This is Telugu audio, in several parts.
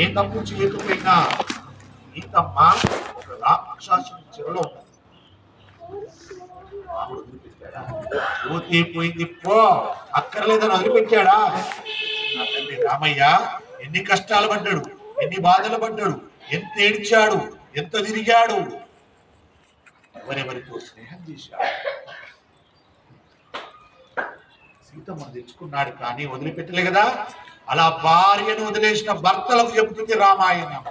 ఏ తప్పు చేయకపోయినా సీతమ్మ ఒక రాక్షసుని చెరలో ఉన్నది. రాముడు వదిలిపెట్టాడా? పోతే పోయింది పో, అక్కర్లేదని వదిలిపెట్టాడా? నా తండ్రి రామయ్య ఎన్ని కష్టాలు పడ్డాడు, ఎన్ని బాధలు పడ్డాడు, ఎంత ఏడ్చాడు, ఎంత తిరిగాడు, ఎవరెవరితో స్నేహం చేశాడు. సీతమ్మను తెచ్చుకున్నాడు కానీ వదిలిపెట్టలే కదా. అలా భార్యను వదిలేసిన భర్తలకు చెబుతుంది రామాయణం.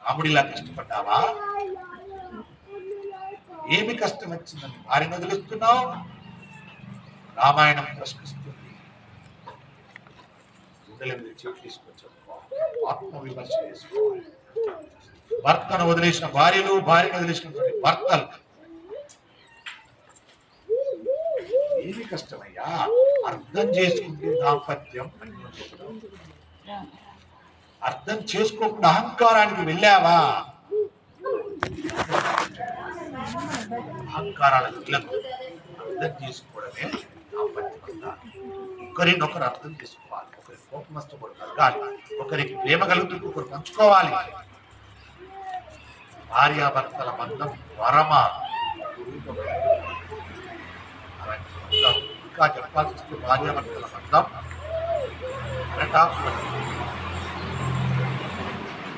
రాముడిలా కష్టపడ్డావా? ఏమి కష్టం వచ్చిందని భార్యను వదిలిస్తున్నావు? రామాయణం ప్రశ్నిస్తుంది. గుండెల మీద చేతి తీసుకొచ్చి ఆత్మవిమర్శ చేసుకోవాలి. భర్తను వదిలేసిన భార్యలు, భార్యను వదిలేసినటువంటి భర్తలు ఏమి కష్టమయ్యా? అర్థం చేసుకుంటే దాంపత్యం. అర్థం చేసుకోకుండా అహంకారానికి వెళ్ళావా? అహంకారాలకు వెళ్ళకు. అర్థం చేసుకోవడమే దాంపత్యం. ఒకరినొకరు అర్థం చేసుకోవాలి. ఒకరి కోపం వస్తే ఒకరు తగ్గాలి, ఒకరికి ప్రేమ కలుగుతుంది, ఒకరు పంచుకోవాలి. భార్యాభర్తల బంధం వరమా ఇంకా చెప్పాల్సి వస్తే భార్యాభర్తల బంధం అరటాకు.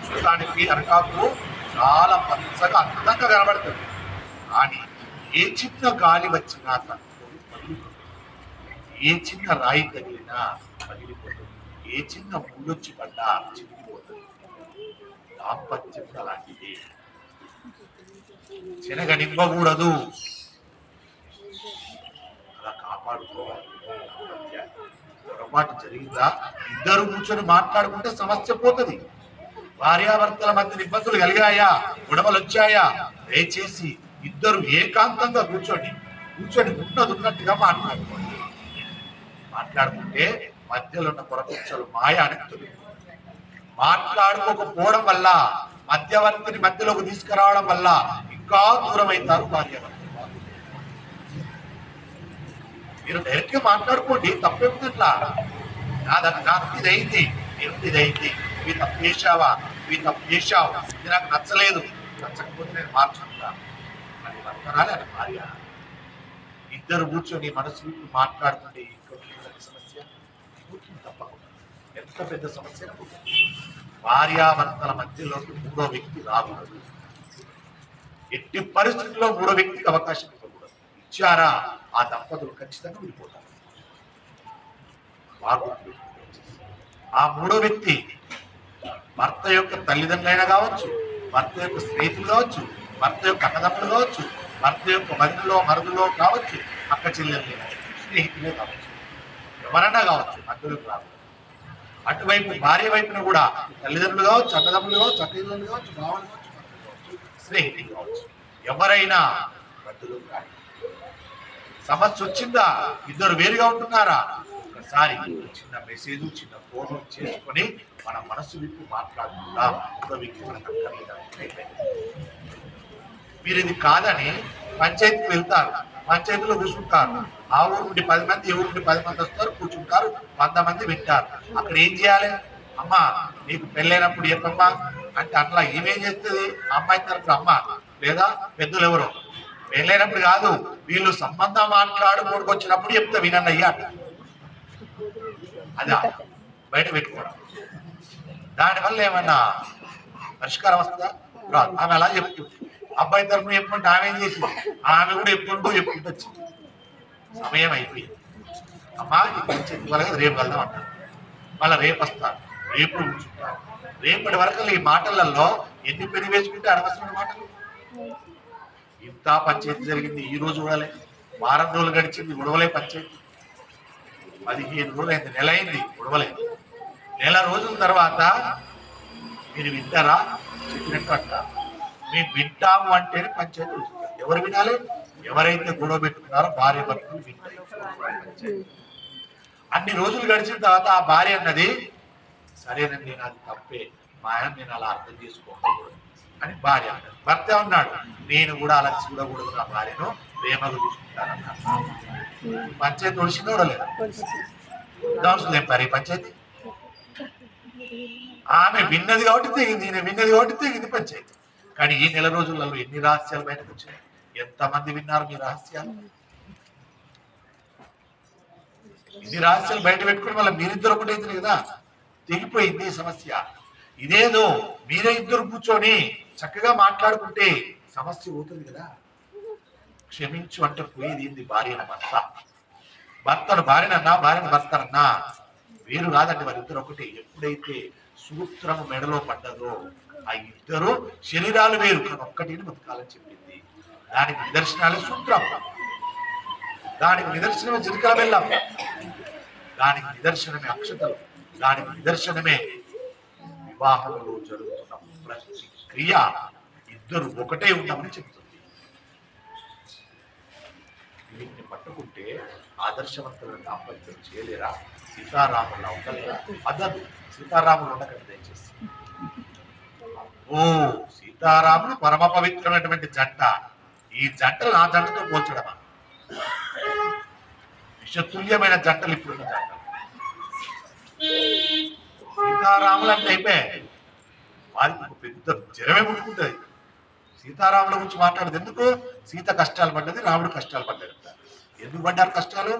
చూడటానికి అరటాకు చాలా పచ్చగా అందంగా కనబడుతుంది, కానీ ఏ చిన్న గాలి వచ్చినా తట్టుకొని పగిలిపోతుంది, ఏ చిన్న రాయి తగిలినా పగిలిపోతుంది, ఏ చిన్న ముళ్ళొచ్చి పడ్డా చిరిగిపోతుంది. దాంపత్యం అలాంటిది. చెనగనివ్వకూడదు, అలా కాపాడుకోవాలి. పొరపాటు జరిగిందా ఇద్దరు కూర్చొని మాట్లాడుకుంటే సమస్య పోతుంది. భార్యాభర్తల మధ్య ఇబ్బందులు కలిగాయా, గొడవలు వచ్చాయా, దయచేసి ఇద్దరు ఏకాంతంగా కూర్చొని ఉన్నట్టుగా మాట్లాడుకోండి. మాట్లాడుకుంటే మధ్యలో ఉన్న పొరపక్షలు మాయ అని మాట్లాడుకోకపోవడం వల్ల, మధ్యవర్తిని మధ్యలోకి తీసుకురావడం వల్ల ఇంకా దూరం అవుతారు భార్యాభర్తలు. మీరు డైరెక్ట్ గా మాట్లాడుకోండి, తప్పేమిటట్లా. ఇదైంది, ఇదైంది, ఇవి తప్పు చేశావా, ఇవి తప్పు చేశావు, ఇది నాకు నచ్చలేదు, నచ్చకపోతే నేను మార్చుకుంటా అని వర్తనాలే అని భార్య. ఇద్దరు కూర్చొని మనసు మాట్లాడుకుంటే ఇంట్లో సమస్య తప్పకుండా ఎంత పెద్ద సమస్య. భార్యాభర్తల మధ్యలోకి మూడో వ్యక్తి రాకూడదు. ఎట్టి పరిస్థితుల్లో మూడో వ్యక్తికి అవకాశం ఇవ్వకూడదు. ఇచ్చారా ఆ దంపతులు ఖచ్చితంగా విడిపోతారు. ఆ మూడో వ్యక్తి భర్త యొక్క తల్లిదండ్రులైనా కావచ్చు, భర్త యొక్క స్నేహితులు కావచ్చు, భర్త యొక్క అన్నదమ్ములు కావచ్చు, భర్త యొక్క మదిలో మరుదులో కావచ్చు, అక్క చెల్లెలు స్నేహితులే కావచ్చు, ఎవరైనా కావచ్చు, మధ్యలోకి రావచ్చు. అటువైపు భార్య వైపున కూడా తల్లిదండ్రులు కావచ్చు, అన్నదమ్ములు కావచ్చు, అక్కలు కావచ్చు, భావన కావచ్చు, స్నేహితులు కావచ్చు, ఎవరైనా మధ్యలోకి రావాలి. సమస్య వచ్చిందా, ఇద్దరు వేరుగా ఉంటున్నారా, ఒకసారి చిన్న మెసేజ్, చిన్న ఫోన్ చేసుకొని మన మనసు విప్పి మాట్లాడుకుందాం. ఒక వ్యక్తి మనకు అక్కర్లేదు. మీరు ఇది కాదని పంచాయతీకి వెళ్తారు, పంచాయతీలో కూర్చుంటారు. ఆ ఊరు నుండి 10 మంది, ఈ ఊరు నుండి 10 మంది వస్తారు, కూర్చుంటారు, 100 మంది వింటారు. అక్కడ ఏం చేయాలి? అమ్మ నీకు పెళ్ళైనప్పుడు చెప్పమ్మా అంటే అట్లా ఏమేం చేస్తుంది? అమ్మాయి తరపున అమ్మ లేదా పెద్దలు ఎవరో. పెళ్ళైనప్పుడు కాదు, వీళ్ళు సంబంధం మాట్లాడుకోడుకొచ్చినప్పుడు చెప్తా వినన్నయ్యా అంట. అదా బయట పెట్టుకోవడం. దానివల్ల ఏమన్నా పరిష్కారం వస్తుందా? రాదు. ఆమె అలా చెప్తుంది. అబ్బాయి తరఫున చెప్పుకుంటే ఆమె ఏం చేసింది? ఆమె కూడా చెప్పుకుంటూ వచ్చింది. సమయం అయిపోయింది. అమ్మా ఇవాళ రేపు వెళ్దాం అంటారు. మళ్ళీ రేపు వస్తారు, రేపు కూర్చుంటారు. రేపటి వరకు ఈ మాటలలో ఎన్ని పెళ్లి వేసుకుంటే అనవసరమైన మాటలు. ఇంత పంచాయతీ జరిగింది, ఈ రోజు చూడాలి. వారం రోజులు గడిచింది, గొడవలే పంచాయతీ. 15 రోజులు అయింది, నెల అయింది, గొడవలేదు. నెల రోజుల తర్వాత మీరు వింటారా? చెప్పినట్టు అంటారు. మేము వింటాము అంటేనే పంచాయతీ వస్తుంది. ఎవరు వినాలి? ఎవరైతే గొడవ పెట్టుకున్నారో భార్య భర్తలు వింటాయి. అన్ని రోజులు గడిచిన తర్వాత ఆ భార్య అన్నది, సరేనండి నాది తప్పే, మా ఆయన నేను అలా అర్థం చేసుకోకూడదు అని భార్య అన్నది. భర్త ఉన్నాడు, నేను కూడా అలా చూడకూడదు, నా భార్యను ప్రేమగా చూసుకుంటానన్నాడు. పంచాయతీ ఒడిసిందో లేదా? దాని పంచాయతీ ఆమె విన్నది కాబట్టి తెగింది, ఈయన విన్నది కాబట్టి తెగింది పంచాయతీ. కానీ ఈ నెల రోజులలో ఎన్ని రహస్యాలు బయటకు వచ్చాయి? ఎంతమంది విన్నారు మీ రహస్యాలు? ఇన్ని రహస్యాలు బయట పెట్టుకుని మళ్ళీ మీరిద్దరు ఒకటి అవుతుంది కదా, తెగిపోయింది సమస్య. ఇదేదో మీరే ఇద్దరు కూర్చొని చక్కగా మాట్లాడుకుంటే సమస్య పోతుంది కదా. క్షమించు అంటే పోయేది ఏంది? భార్యను భర్త, భర్తను భార్యనన్నా, భార్యను భర్తనన్నా వేరు కాదండి, వారిద్దరు ఒకటి. ఎప్పుడైతే సూత్రము మెడలో పడ్డదో ఆ ఇద్దరు శరీరాలు వేరు కానీ ఒక్కటిని బతకాలని చెప్పింది. దానికి నిదర్శనాలే సూత్రం, దానికి నిదర్శనమే జీలకర్ర బెల్లం, దానికి నిదర్శనమే అక్షతలు, దానికి నిదర్శనమే వివాహంలో జరుగుతున్న ప్రతి క్రియ. ఇద్దరు ఒకటే ఉండమని చెప్తుంది. వీటిని పట్టుకుంటే ఆదర్శవంతులను దాంపత్యం చేయలేరా? సీతారాములా ఉండలేరా? అదదు, సీతారాములు ఉండకండి దయచేసి. ఓ సీతారాములు పరమ పవిత్రమైనటువంటి జంట. ఈ జంటలు నా జంటతో పోల్చడమా? విషతుల్యమైన జంటలు ఇప్పుడున్న జంటలు. సీతారాములు అంటే అయిపోయాయి, వారికి ఒక పెద్ద జ్వరమే ముట్టుకుంటుంది. సీతారాముల గురించి మాట్లాడదు. ఎందుకు? సీత కష్టాలు పడ్డది, రాముడు కష్టాలు పడ్డాడు. ఎందుకు పడ్డారు కష్టాలు?